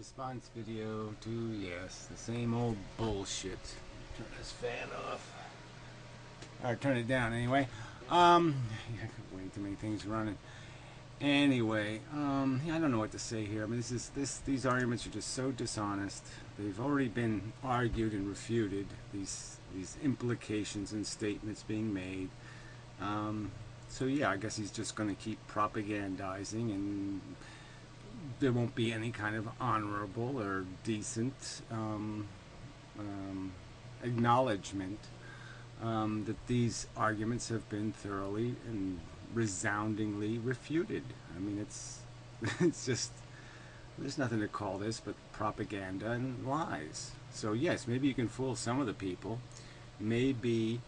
response video to, yes, the same old bullshit. Turn this fan off. Or turn it down anyway. Way too many things running. Anyway, I don't know what to say here. I mean, these arguments are just so dishonest. They've already been argued and refuted. These implications and statements being made. So yeah, I guess he's just going to keep propagandizing, and there won't be any kind of honorable or decent acknowledgement that these arguments have been thoroughly and resoundingly refuted. I mean, it's just, there's nothing to call this but propaganda and lies. So yes, maybe you can fool some of the people. Maybe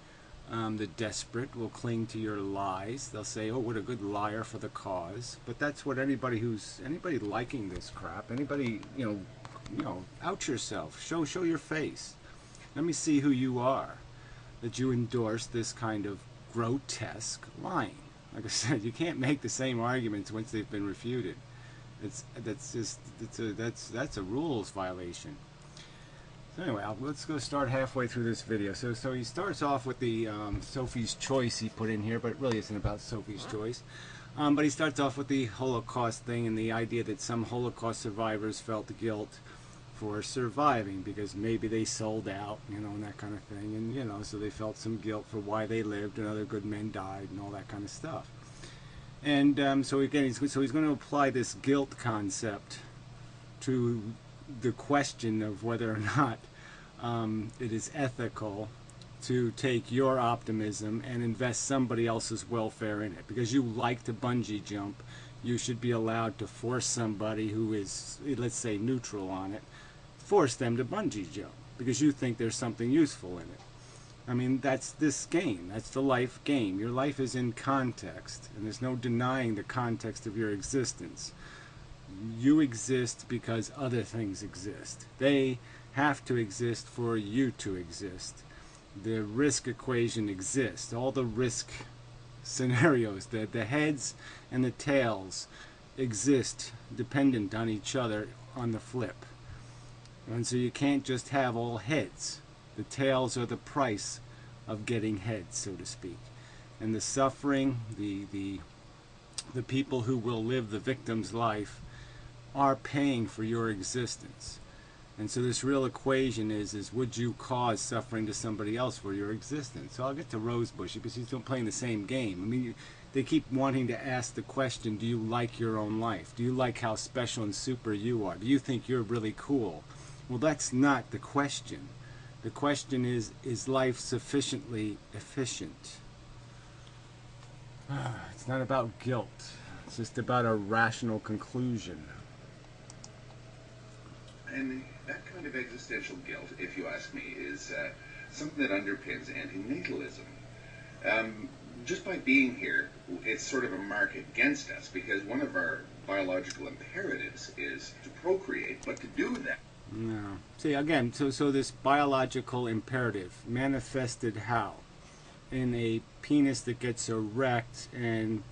the desperate will cling to your lies. They'll say, "Oh, what a good liar for the cause." But that's what anybody liking this crap, anybody, you know, out yourself, show your face. Let me see who you are, that you endorse this kind of grotesque lying. Like I said, you can't make the same arguments once they've been refuted. That's a rules violation. So anyway, let's go start halfway through this video. So he starts off with the Sophie's Choice he put in here, but it really isn't about Sophie's Choice. But he starts off with the Holocaust thing and the idea that some Holocaust survivors felt guilt for surviving because maybe they sold out, you know, and that kind of thing, and you know, so they felt some guilt for why they lived and other good men died and all that kind of stuff. And so again, he's going to apply this guilt concept to the question of whether or not it is ethical to take your optimism and invest somebody else's welfare in it. Because you like to bungee jump, you should be allowed to force somebody who is, let's say, neutral on it, force them to bungee jump because you think there's something useful in it. I mean, that's this game. That's the life game. Your life is in context, and there's no denying the context of your existence. You exist because other things exist. They have to exist for you to exist. The risk equation exists. All the risk scenarios, the heads and the tails exist dependent on each other on the flip. And so you can't just have all heads. The tails are the price of getting heads, so to speak. And the suffering, the people who will live the victim's life are paying for your existence. And so this real equation is would you cause suffering to somebody else for your existence? So I'll get to Rosebush because he's still playing the same game. I mean, they keep wanting to ask the question, do you like your own life? Do you like how special and super you are? Do you think you're really cool? Well, that's not the question. The question is life sufficiently efficient? It's not about guilt. It's just about a rational conclusion. And that kind of existential guilt, if you ask me, is something that underpins antinatalism. Just by being here, it's sort of a mark against us, because one of our biological imperatives is to procreate, but to do that. No. See, again, so this biological imperative manifested how? In a penis that gets erect and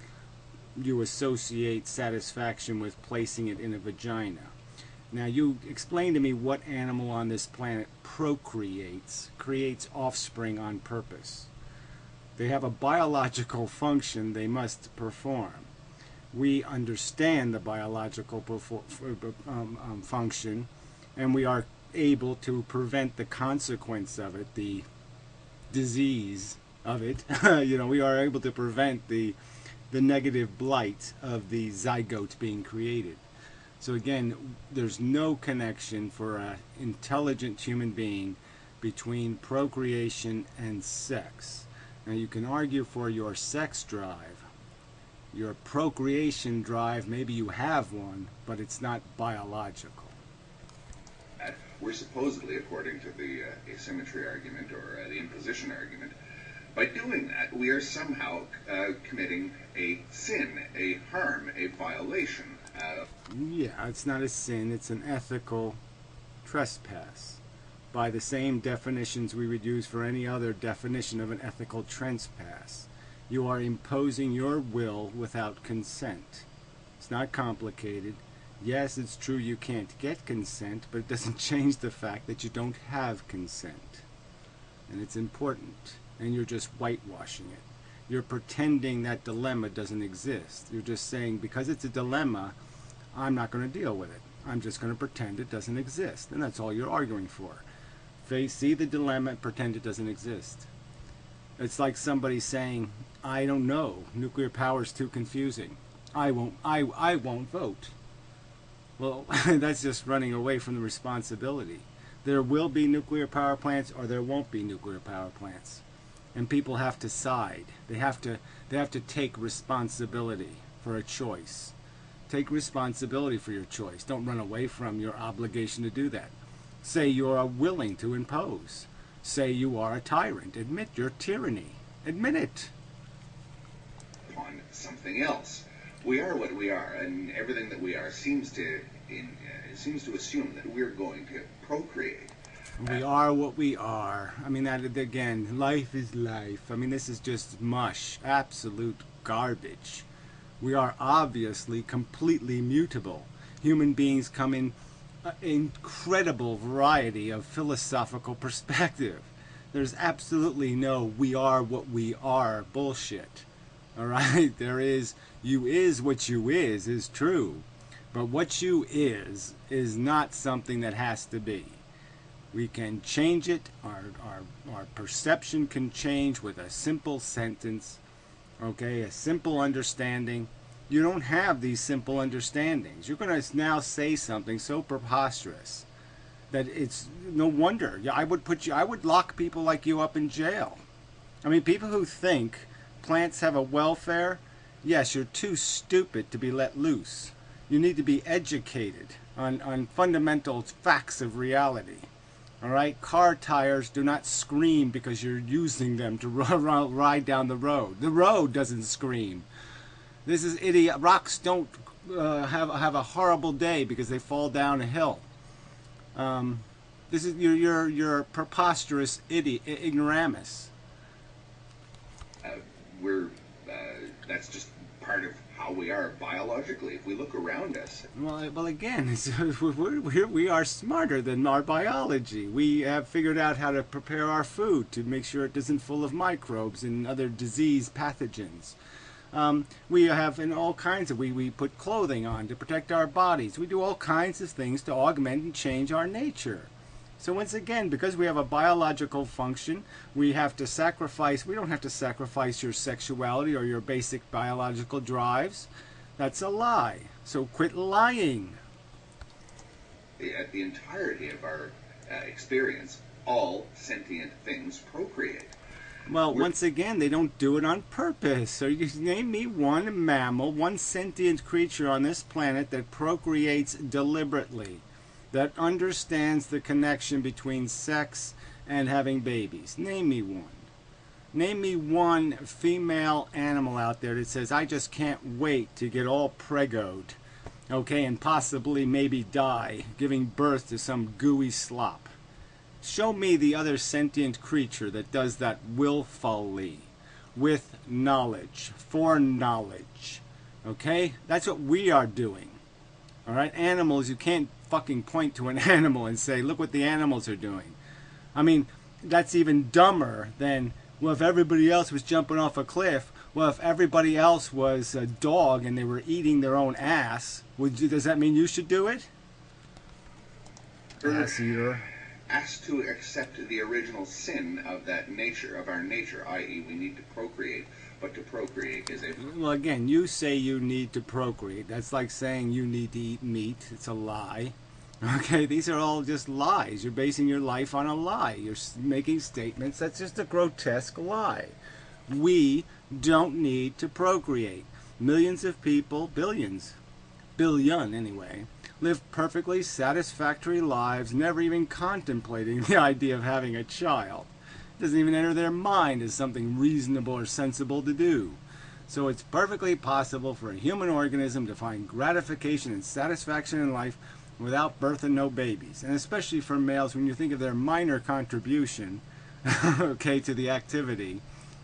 you associate satisfaction with placing it in a vagina. Now, you explain to me what animal on this planet procreates, creates offspring on purpose. They have a biological function they must perform. We understand the biological function, and we are able to prevent the consequence of it, the disease of it. You know, we are able to prevent the negative blight of the zygote being created. So again, there's no connection for an intelligent human being between procreation and sex. Now you can argue for your sex drive, your procreation drive, maybe you have one, but it's not biological. We're supposedly, according to the asymmetry argument or the imposition argument, by doing that, we are somehow committing a sin, a harm, a violation. Yeah, it's not a sin, it's an ethical trespass. By the same definitions we would use for any other definition of an ethical trespass. You are imposing your will without consent. It's not complicated. Yes, it's true you can't get consent, but it doesn't change the fact that you don't have consent. And it's important. And you're just whitewashing it. You're pretending that dilemma doesn't exist. You're just saying, because it's a dilemma, I'm not going to deal with it. I'm just going to pretend it doesn't exist. And that's all you're arguing for. See the dilemma and pretend it doesn't exist. It's like somebody saying, I don't know, nuclear power is too confusing. I won't vote. Well, that's just running away from the responsibility. There will be nuclear power plants or there won't be nuclear power plants. And people have to side. They have to take responsibility for a choice. Take responsibility for your choice. Don't run away from your obligation to do that. Say you are willing to impose. Say you are a tyrant. Admit your tyranny. Admit it. On something else. We are what we are, and everything that we are seems to assume that we're going to procreate. We are what we are. I mean, that again, life is life. I mean, this is just mush, absolute garbage. We are obviously completely mutable. Human beings come in an incredible variety of philosophical perspective. There's absolutely no we are what we are bullshit. All right? There is, you is what you is true. But what you is not something that has to be. We can change it. Our perception can change with a simple sentence. Okay? A simple understanding. You don't have these simple understandings. You're going to now say something so preposterous that it's no wonder. I would lock people like you up in jail. I mean, people who think plants have a welfare, yes, you're too stupid to be let loose. You need to be educated on fundamental facts of reality. All right? Car tires do not scream because you're using them to ride down the road. The road doesn't scream. This is idiot. Rocks don't have a horrible day because they fall down a hill. This is you're preposterous idiot, ignoramus. That's just part of how we are biologically. If we look around us. Well, again, we are smarter than our biology. We have figured out how to prepare our food to make sure it isn't full of microbes and other disease pathogens. We have in all kinds of, we put clothing on to protect our bodies. We do all kinds of things to augment and change our nature. So once again, because we have a biological function, we have to sacrifice, we don't have to sacrifice your sexuality or your basic biological drives. That's a lie. So quit lying. The entirety of our experience, all sentient things procreate. Well, once again, they don't do it on purpose. So you name me one mammal, one sentient creature on this planet that procreates deliberately, that understands the connection between sex and having babies. Name me one. Name me one female animal out there that says, I just can't wait to get all preggoed, okay, and possibly maybe die, giving birth to some gooey slop. Show me the other sentient creature that does that willfully, with knowledge, for knowledge. Okay? That's what we are doing. Alright? Animals, you can't fucking point to an animal and say, look what the animals are doing. I mean, that's even dumber than, well, if everybody else was jumping off a cliff, well, if everybody else was a dog and they were eating their own ass, does that mean you should do it? Ass eater. Asked to accept the original sin of that nature, of our nature, i.e. we need to procreate, but to procreate is a... Well, again, you say you need to procreate. That's like saying you need to eat meat. It's a lie. Okay, these are all just lies. You're basing your life on a lie. You're making statements. That's just a grotesque lie. We don't need to procreate. Millions of people, billion anyway, live perfectly satisfactory lives, never even contemplating the idea of having a child. It doesn't even enter their mind as something reasonable or sensible to do. So it's perfectly possible for a human organism to find gratification and satisfaction in life without birth and no babies. And especially for males, when you think of their minor contribution, okay, to the activity,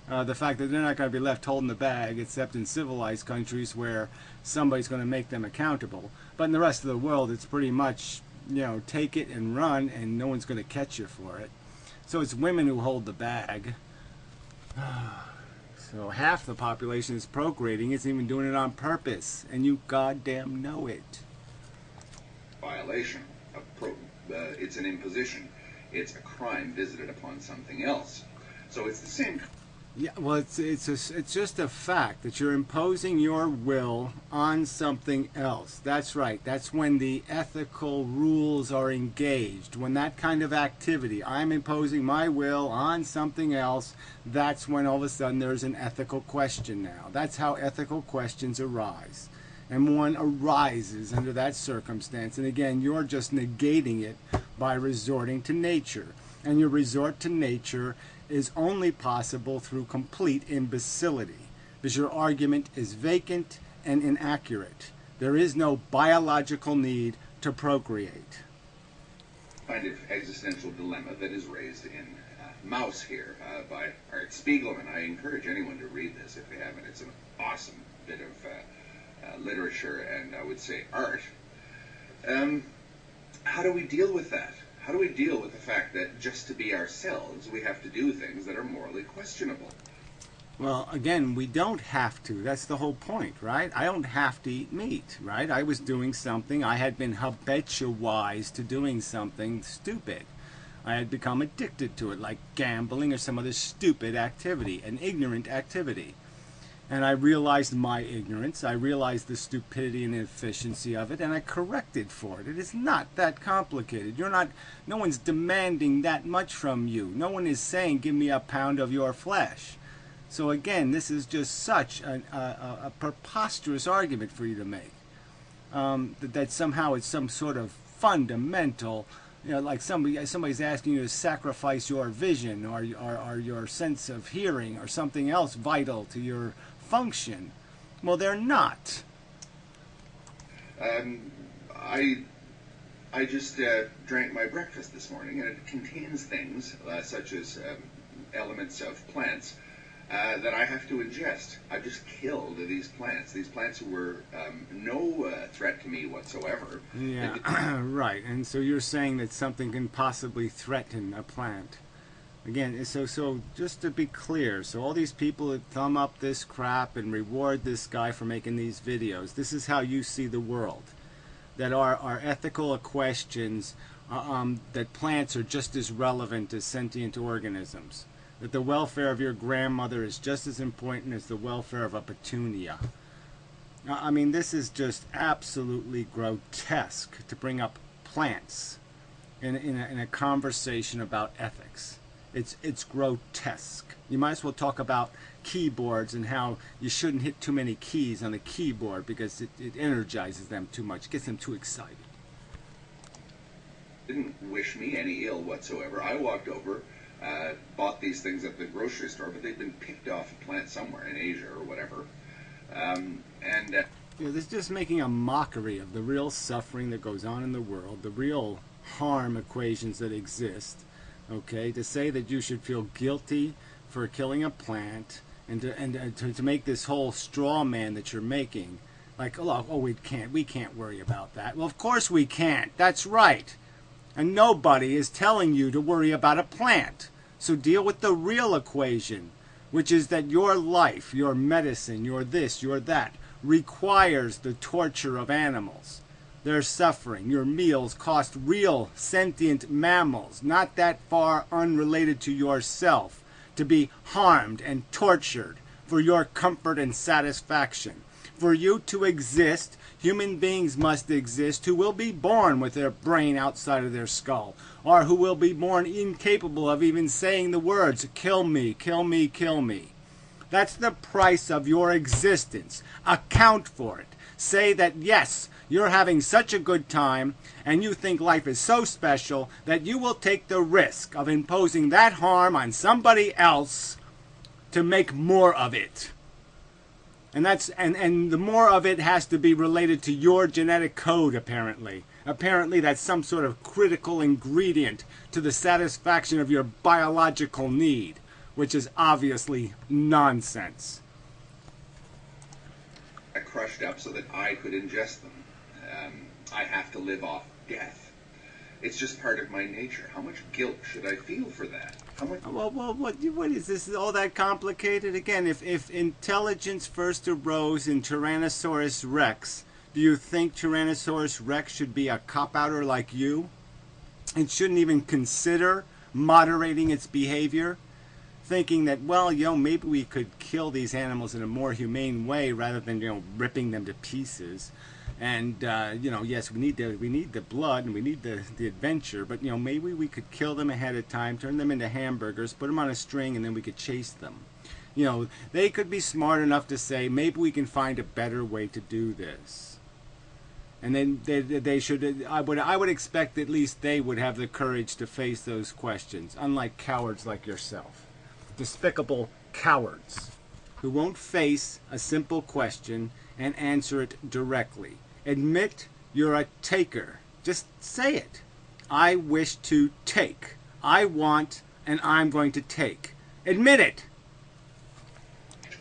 the fact that they're not going to be left holding the bag, except in civilized countries where somebody's going to make them accountable. But in the rest of the world, it's pretty much, you know, take it and run, and no one's going to catch you for it. So it's women who hold the bag. So half the population is procreating, isn't even doing it on purpose, and you goddamn know it. Violation of it's an imposition. It's a crime visited upon something else. So it's the same. Yeah, well, it's just a fact that you're imposing your will on something else. That's right. That's when the ethical rules are engaged. When that kind of activity, I'm imposing my will on something else, that's when all of a sudden there's an ethical question now. That's how ethical questions arise. And one arises under that circumstance. And again, you're just negating it by resorting to nature. And your resort to nature is only possible through complete imbecility, because your argument is vacant and inaccurate. There is no biological need to procreate. Kind of existential dilemma that is raised in Mouse here by Art Spiegelman. I encourage anyone to read this if they haven't. It's an awesome bit of literature and I would say art. How do we deal with that? How do we deal with the fact that just to be ourselves, we have to do things that are morally questionable? Well, again, we don't have to. That's the whole point, right? I don't have to eat meat, right? I was doing something. I had been habitualized to doing something stupid. I had become addicted to it, like gambling or some other stupid activity, an ignorant activity. And I realized my ignorance, I realized the stupidity and inefficiency of it, and I corrected for it. It is not that complicated. No one's demanding that much from you. No one is saying, give me a pound of your flesh. So again, this is just such a preposterous argument for you to make. That somehow it's some sort of fundamental, you know, like somebody's asking you to sacrifice your vision or your sense of hearing or something else vital to your function. Well, they're not. I just drank my breakfast this morning, and it contains things such as elements of plants that I have to ingest. I've just killed these plants. These plants were no threat to me whatsoever. Yeah, right. And so you're saying that something can possibly threaten a plant. Again, so just to be clear, so all these people that thumb up this crap and reward this guy for making these videos, this is how you see the world. That our ethical questions, that plants are just as relevant as sentient organisms. That the welfare of your grandmother is just as important as the welfare of a petunia. I mean, this is just absolutely grotesque to bring up plants in a conversation about ethics. It's grotesque. You might as well talk about keyboards and how you shouldn't hit too many keys on the keyboard because it energizes them too much, gets them too excited. Didn't wish me any ill whatsoever. I walked over, bought these things at the grocery store, but they'd been picked off a plant somewhere in Asia or whatever. You know, this is just making a mockery of the real suffering that goes on in the world, the real harm equations that exist. Okay, to say that you should feel guilty for killing a plant, and to make this whole straw man that you're making, like, oh, we can't worry about that. Well, of course we can't. That's right. And nobody is telling you to worry about a plant. So deal with the real equation, which is that your life, your medicine, your this, your that, requires the torture of animals. Their suffering. Your meals cost real sentient mammals, not that far unrelated to yourself, to be harmed and tortured for your comfort and satisfaction. For you to exist, human beings must exist who will be born with their brain outside of their skull, or who will be born incapable of even saying the words, kill me, kill me, kill me. That's the price of your existence. Account for it. Say that, yes, you're having such a good time, and you think life is so special that you will take the risk of imposing that harm on somebody else to make more of it. And the more of it has to be related to your genetic code, apparently. Apparently that's some sort of critical ingredient to the satisfaction of your biological need, which is obviously nonsense. Crushed up so that I could ingest them. I have to live off death. It's just part of my nature. How much guilt should I feel for that? How much? Well, what is this? Is all that complicated? Again, if intelligence first arose in Tyrannosaurus Rex, do you think Tyrannosaurus Rex should be a cop-outer like you? It shouldn't even consider moderating its behavior, thinking that, well, maybe we could kill these animals in a more humane way rather than, ripping them to pieces. And yes, we need the blood and we need the adventure, but maybe we could kill them ahead of time, turn them into hamburgers, put them on a string, and then we could chase them. They could be smart enough to say, maybe we can find a better way to do this. And then they should. I would expect at least they would have the courage to face those questions, unlike cowards like yourself, despicable cowards who won't face a simple question and answer it directly. Admit you're a taker. Just say it. I wish to take. I want, and I'm going to take. Admit it.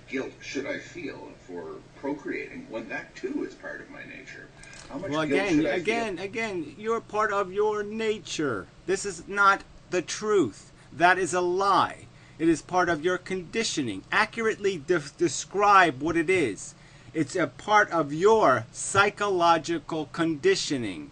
Guilt should I feel for procreating when that too is part of my nature? How much Well, guilt should I feel? again, you're part of your nature. This is not the truth. That is a lie. It is part of your conditioning. Accurately describe what it is. It's a part of your psychological conditioning.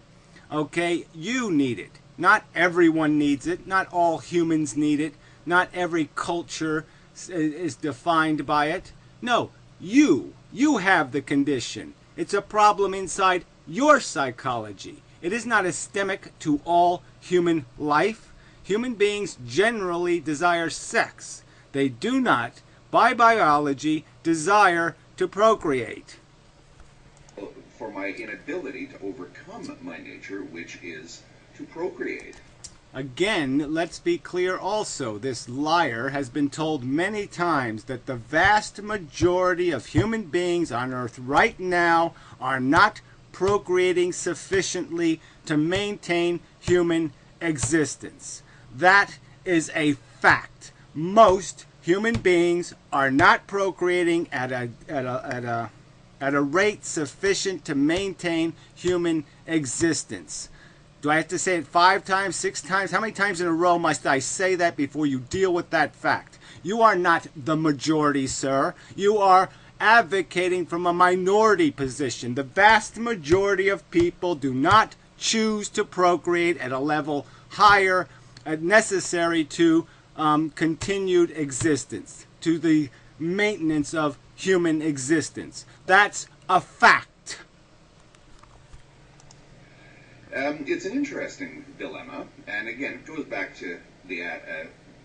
Okay? You need it. Not everyone needs it. Not all humans need it. Not every culture is defined by it. No, you have the condition. It's a problem inside your psychology. It is not systemic to all human life. Human beings generally desire sex. They do not, by biology, desire to procreate. For my inability to overcome my nature, which is to procreate. Again, let's be clear also, this liar has been told many times that the vast majority of human beings on Earth right now are not procreating sufficiently to maintain human existence. That is a fact. Most human beings are not procreating at a rate sufficient to maintain human existence. Do I have to say it 5 times, 6 times? How many times in a row must I say that before you deal with that fact? You are not the majority, sir. You are advocating from a minority position. The vast majority of people do not choose to procreate at a level higher necessary to continued existence, to the maintenance of human existence. That's a fact. It's an interesting dilemma, and again, it goes back to the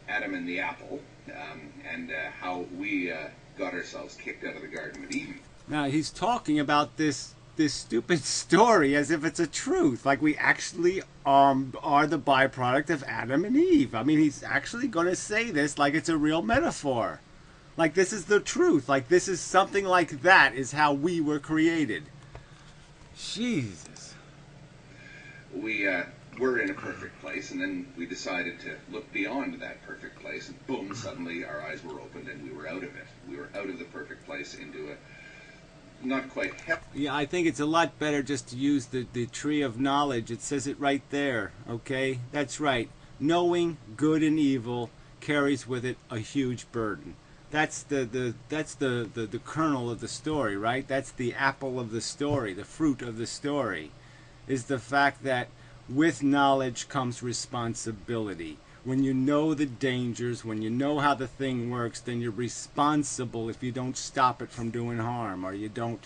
Adam and the apple, and how we got ourselves kicked out of the Garden of Eden. Now he's talking about this stupid story as if it's a truth, like we actually are the byproduct of Adam and Eve. I mean, he's actually going to say this like it's a real metaphor, like this is the truth, like this is something like that is how we were created. Jesus. We were in a perfect place, and then we decided to look beyond that perfect place, and boom, suddenly our eyes were opened and we were out of it. We were out of the perfect place into a not quite healthy. Yeah, I think it's a lot better just to use the tree of knowledge. It says it right there, okay? That's right. Knowing good and evil carries with it a huge burden. That's the kernel of the story, right? That's the apple of the story, the fruit of the story, is the fact that with knowledge comes responsibility. When you know the dangers, when you know how the thing works, then you're responsible if you don't stop it from doing harm, or you don't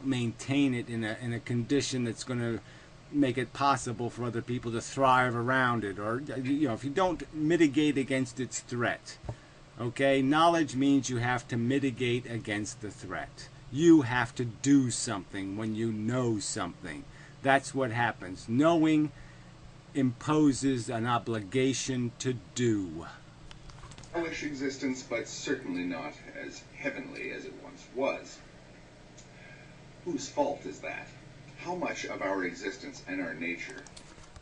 maintain it in a condition that's going to make it possible for other people to thrive around it, or if you don't mitigate against its threat. Okay, knowledge means you have to mitigate against the threat. You have to do something when you know something. That's what happens. Knowing imposes an obligation to do. Hellish existence, but certainly not as heavenly as it once was. Whose fault is that? How much of our existence and our nature?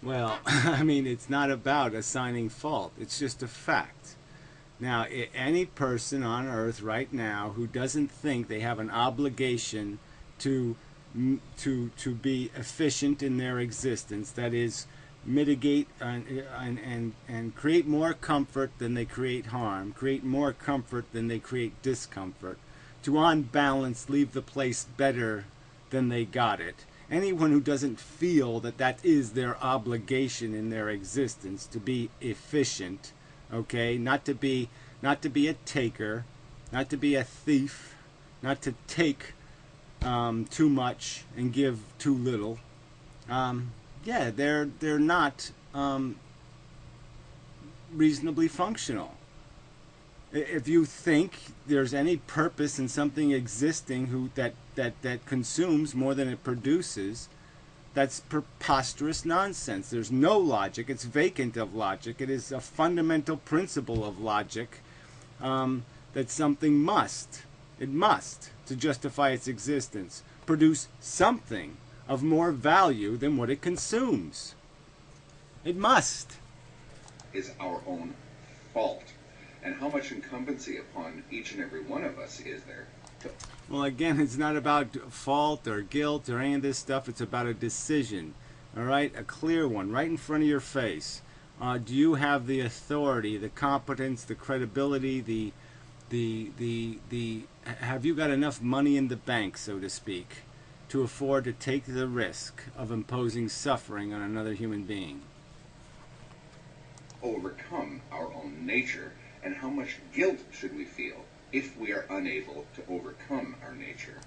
Well, I mean, it's not about assigning fault. It's just a fact. Now, any person on Earth right now who doesn't think they have an obligation to to be efficient in their existence. That is, mitigate and create more comfort than they create harm, create more comfort than they create discomfort, to on balance leave the place better than they got it. Anyone who doesn't feel that that is their obligation in their existence, to be efficient, okay, not to be a taker, not to be a thief, not to take too much and give too little, yeah, they're not reasonably functional. If you think there's any purpose in something existing that consumes more than it produces, that's preposterous nonsense. There's no logic. It's vacant of logic. It is a fundamental principle of logic that something must, to justify its existence, produce something of more value than what it consumes. It must. Is our own fault. And how much incumbency upon each and every one of us is there? Well, again, it's not about fault or guilt or any of this stuff. It's about a decision, all right? A clear one, right in front of your face. Do you have the authority, the competence, the credibility, have you got enough money in the bank, so to speak, to afford to take the risk of imposing suffering on another human being? Overcome our own nature, and how much guilt should we feel if we are unable to overcome our nature?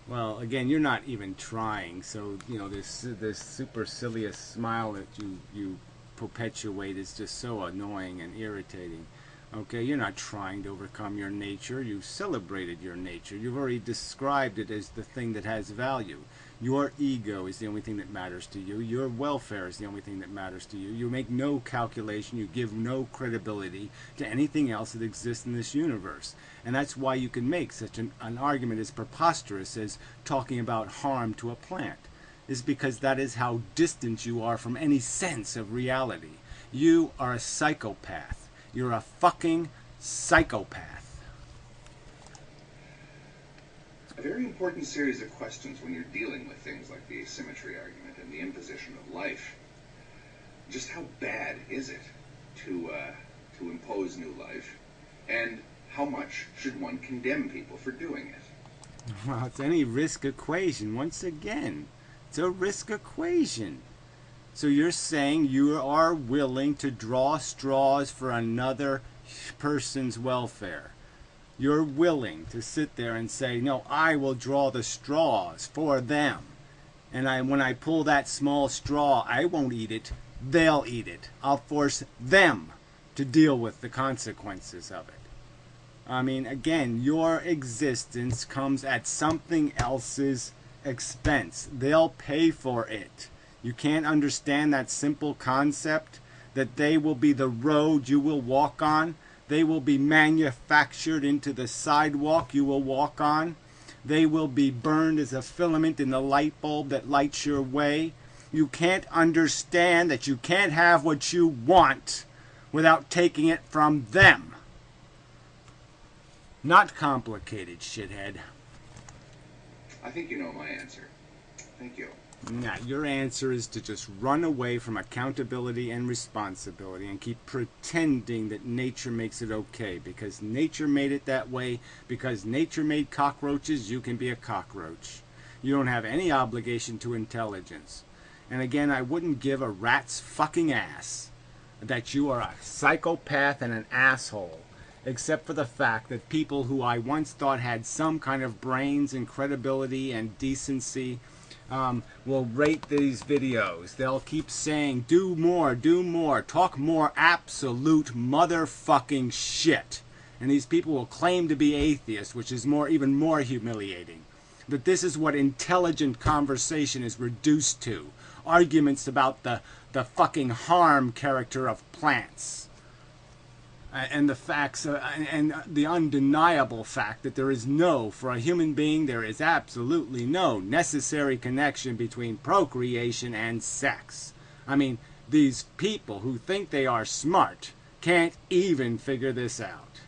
Well, again, you're not even trying, so you know this supercilious smile that you perpetuate is just so annoying and irritating. Okay, you're not trying to overcome your nature. You've celebrated your nature. You've already described it as the thing that has value. Your ego is the only thing that matters to you. Your welfare is the only thing that matters to you. You make no calculation. You give no credibility to anything else that exists in this universe. And that's why you can make such an argument as preposterous as talking about harm to a plant, is because that is how distant you are from any sense of reality. You are a psychopath. You're a fucking psychopath. A very important series of questions when you're dealing with things like the asymmetry argument and the imposition of life. Just how bad is it to impose new life, and how much should one condemn people for doing it? Well, it's any risk equation. Once again, it's a risk equation. So you're saying you are willing to draw straws for another person's welfare. You're willing to sit there and say, no, I will draw the straws for them. And when I pull that small straw, I won't eat it. They'll eat it. I'll force them to deal with the consequences of it. I mean, again, your existence comes at something else's expense. They'll pay for it. You can't understand that simple concept that they will be the road you will walk on. They will be manufactured into the sidewalk you will walk on. They will be burned as a filament in the light bulb that lights your way. You can't understand that you can't have what you want without taking it from them. Not complicated, shithead. I think you know my answer. Thank you. Now, your answer is to just run away from accountability and responsibility and keep pretending that nature makes it okay. Because nature made it that way, because nature made cockroaches, you can be a cockroach. You don't have any obligation to intelligence. And again, I wouldn't give a rat's fucking ass that you are a psychopath and an asshole, except for the fact that people who I once thought had some kind of brains and credibility and decency will rate these videos. They'll keep saying, do more, talk more absolute motherfucking shit. And these people will claim to be atheists, which is even more humiliating. That this is what intelligent conversation is reduced to. Arguments about the fucking harm character of plants. And the facts, and the undeniable fact that there is for a human being, there is absolutely no necessary connection between procreation and sex. I mean, these people who think they are smart can't even figure this out.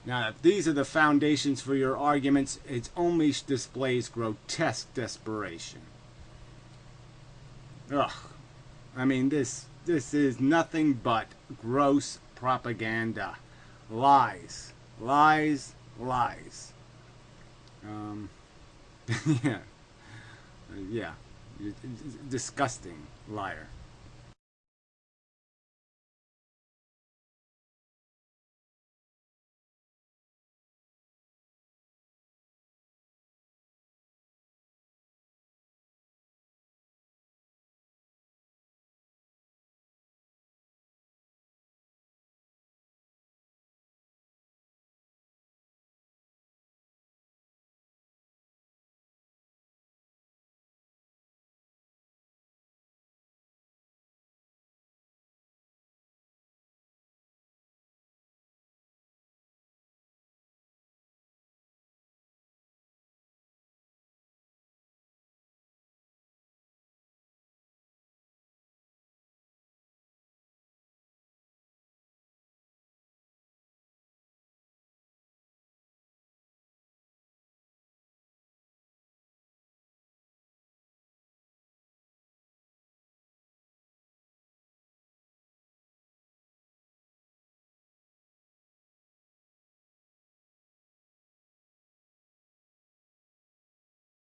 Now, if these are the foundations for your arguments, it only displays grotesque desperation. Ugh. I mean, this is nothing but gross propaganda. Lies. Lies. Lies. Yeah. Yeah. Disgusting liar.